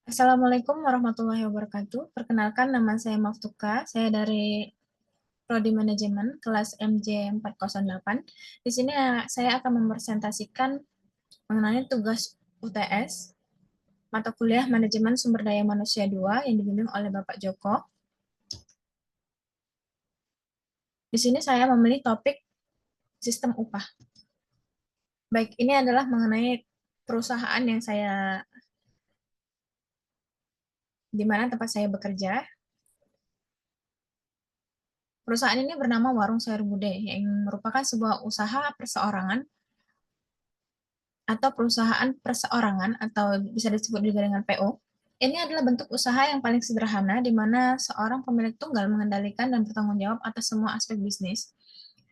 Assalamualaikum warahmatullahi wabarakatuh. Perkenalkan, nama saya Maftuka. Saya dari Prodi Manajemen kelas MJ 408. Di sini saya akan mempresentasikan mengenai tugas UTS mata kuliah Manajemen Sumber Daya Manusia 2 yang dibimbing oleh Bapak Joko. Di sini saya memilih topik sistem upah. Baik, ini adalah mengenai perusahaan yang di mana tempat saya bekerja. Perusahaan ini bernama Warung Sayur Bude, yang merupakan sebuah usaha perseorangan atau perusahaan perseorangan atau bisa disebut juga dengan PO. Ini adalah bentuk usaha yang paling sederhana di mana seorang pemilik tunggal mengendalikan dan bertanggung jawab atas semua aspek bisnis.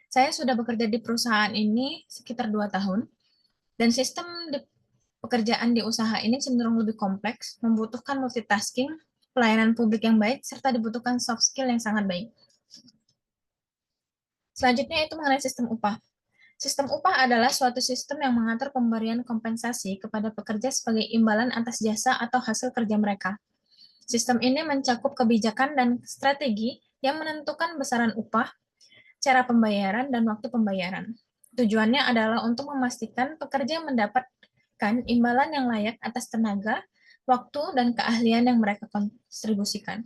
Saya sudah bekerja di perusahaan ini sekitar 2 tahun, dan sistem pekerjaan di usaha ini cenderung lebih kompleks, membutuhkan multitasking, pelayanan publik yang baik, serta dibutuhkan soft skill yang sangat baik. Selanjutnya itu mengenai sistem upah. Sistem upah adalah suatu sistem yang mengatur pemberian kompensasi kepada pekerja sebagai imbalan atas jasa atau hasil kerja mereka. Sistem ini mencakup kebijakan dan strategi yang menentukan besaran upah, cara pembayaran, dan waktu pembayaran. Tujuannya adalah untuk memastikan pekerja mendapatkan imbalan yang layak atas tenaga, waktu, dan keahlian yang mereka kontribusikan.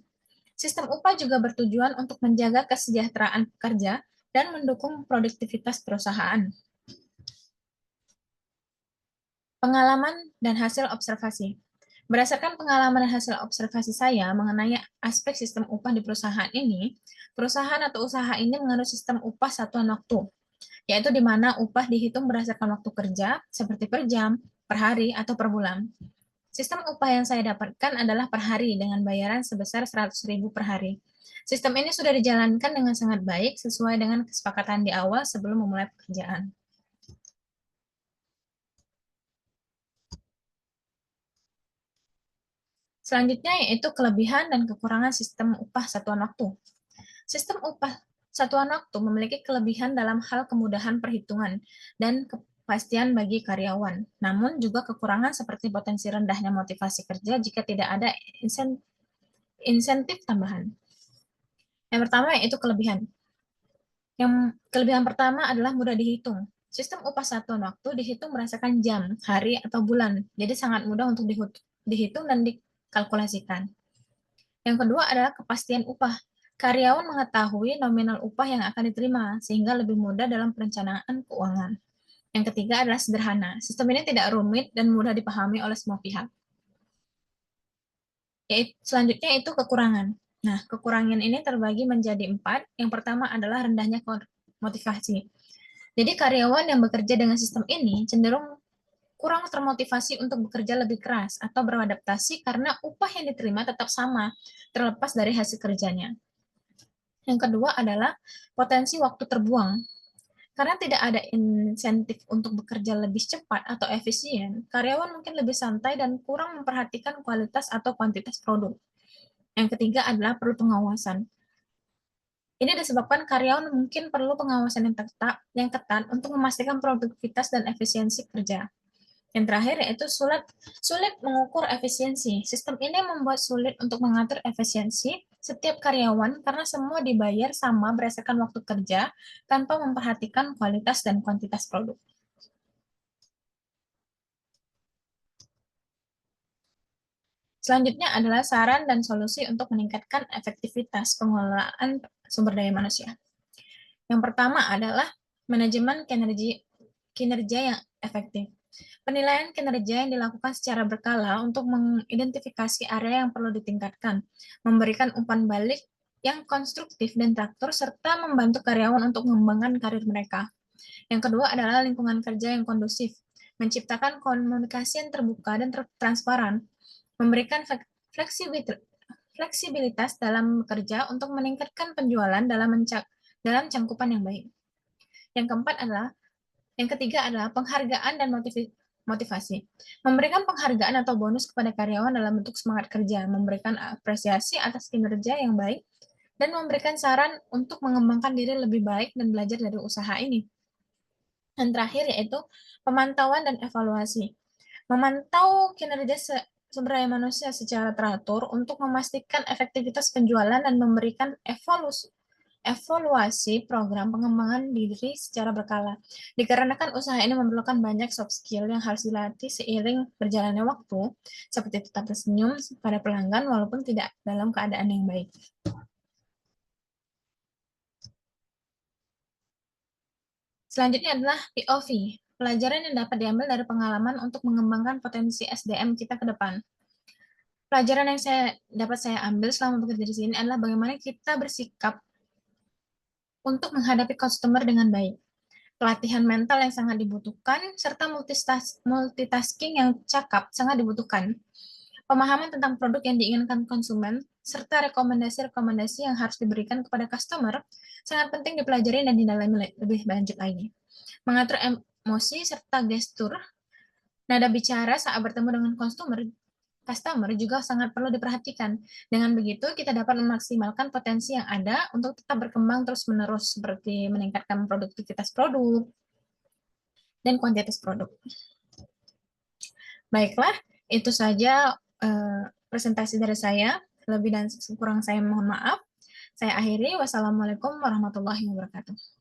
Sistem upah juga bertujuan untuk menjaga kesejahteraan pekerja dan mendukung produktivitas perusahaan. Pengalaman dan hasil observasi. Berdasarkan pengalaman dan hasil observasi saya mengenai aspek sistem upah di perusahaan ini, perusahaan atau usaha ini menganut sistem upah satuan waktu, yaitu di mana upah dihitung berdasarkan waktu kerja, seperti per jam, per hari, atau per bulan. Sistem upah yang saya dapatkan adalah per hari dengan bayaran sebesar 100.000 per hari. Sistem ini sudah dijalankan dengan sangat baik sesuai dengan kesepakatan di awal sebelum memulai pekerjaan. Selanjutnya yaitu kelebihan dan kekurangan sistem upah satuan waktu. Sistem upah satuan waktu memiliki kelebihan dalam hal kemudahan perhitungan dan kepastian bagi karyawan, namun juga kekurangan seperti potensi rendahnya motivasi kerja jika tidak ada insentif tambahan. Yang pertama yaitu kelebihan. Yang kelebihan pertama adalah mudah dihitung. Sistem upah satuan waktu dihitung berdasarkan jam, hari, atau bulan, jadi sangat mudah untuk dihitung dan dikalkulasikan. Yang kedua adalah kepastian upah. Karyawan mengetahui nominal upah yang akan diterima, sehingga lebih mudah dalam perencanaan keuangan. Yang ketiga adalah sederhana. Sistem ini tidak rumit dan mudah dipahami oleh semua pihak. Selanjutnya itu kekurangan. Nah, kekurangan ini terbagi menjadi 4. Yang pertama adalah rendahnya motivasi. Jadi karyawan yang bekerja dengan sistem ini cenderung kurang termotivasi untuk bekerja lebih keras atau beradaptasi karena upah yang diterima tetap sama, terlepas dari hasil kerjanya. Yang kedua adalah potensi waktu terbuang. Karena tidak ada insentif untuk bekerja lebih cepat atau efisien, karyawan mungkin lebih santai dan kurang memperhatikan kualitas atau kuantitas produk. Yang ketiga adalah perlu pengawasan. Ini disebabkan karyawan mungkin perlu pengawasan yang ketat untuk memastikan produktivitas dan efisiensi kerja. Yang terakhir yaitu sulit mengukur efisiensi. Sistem ini membuat sulit untuk mengatur efisiensi setiap karyawan karena semua dibayar sama berdasarkan waktu kerja tanpa memperhatikan kualitas dan kuantitas produk. Selanjutnya adalah saran dan solusi untuk meningkatkan efektivitas pengelolaan sumber daya manusia. Yang pertama adalah manajemen kinerja yang efektif. Penilaian kinerja yang dilakukan secara berkala untuk mengidentifikasi area yang perlu ditingkatkan, memberikan umpan balik yang konstruktif dan teratur, serta membantu karyawan untuk mengembangkan karir mereka. Yang kedua adalah lingkungan kerja yang kondusif, menciptakan komunikasi yang terbuka dan transparan, memberikan fleksibilitas dalam bekerja untuk meningkatkan penjualan dalam cangkupan yang baik. Yang keempat adalah Yang ketiga adalah penghargaan dan motivasi. Memberikan penghargaan atau bonus kepada karyawan dalam bentuk semangat kerja, memberikan apresiasi atas kinerja yang baik, dan memberikan saran untuk mengembangkan diri lebih baik dan belajar dari usaha ini. Dan terakhir yaitu pemantauan dan evaluasi. Memantau kinerja sumber daya manusia secara teratur untuk memastikan efektivitas penjualan dan memberikan evaluasi program pengembangan diri secara berkala. Dikarenakan usaha ini memerlukan banyak soft skill yang harus dilatih seiring berjalannya waktu, seperti tetap tersenyum pada pelanggan walaupun tidak dalam keadaan yang baik. Selanjutnya adalah POV, pelajaran yang dapat diambil dari pengalaman untuk mengembangkan potensi SDM kita ke depan. Pelajaran yang saya ambil selama bekerja di sini adalah bagaimana kita bersikap untuk menghadapi customer dengan baik. Pelatihan mental yang sangat dibutuhkan, serta multitasking yang cakap sangat dibutuhkan. Pemahaman tentang produk yang diinginkan konsumen, serta rekomendasi-rekomendasi yang harus diberikan kepada customer, sangat penting dipelajari dan didalami lebih lanjut lagi. Mengatur emosi serta gestur, nada bicara saat bertemu dengan customer juga sangat perlu diperhatikan. Dengan begitu, kita dapat memaksimalkan potensi yang ada untuk tetap berkembang terus-menerus, seperti meningkatkan produktivitas produk dan kuantitas produk. Baiklah, itu saja presentasi dari saya. Lebih dan kurang saya mohon maaf. Saya akhiri. Wassalamualaikum warahmatullahi wabarakatuh.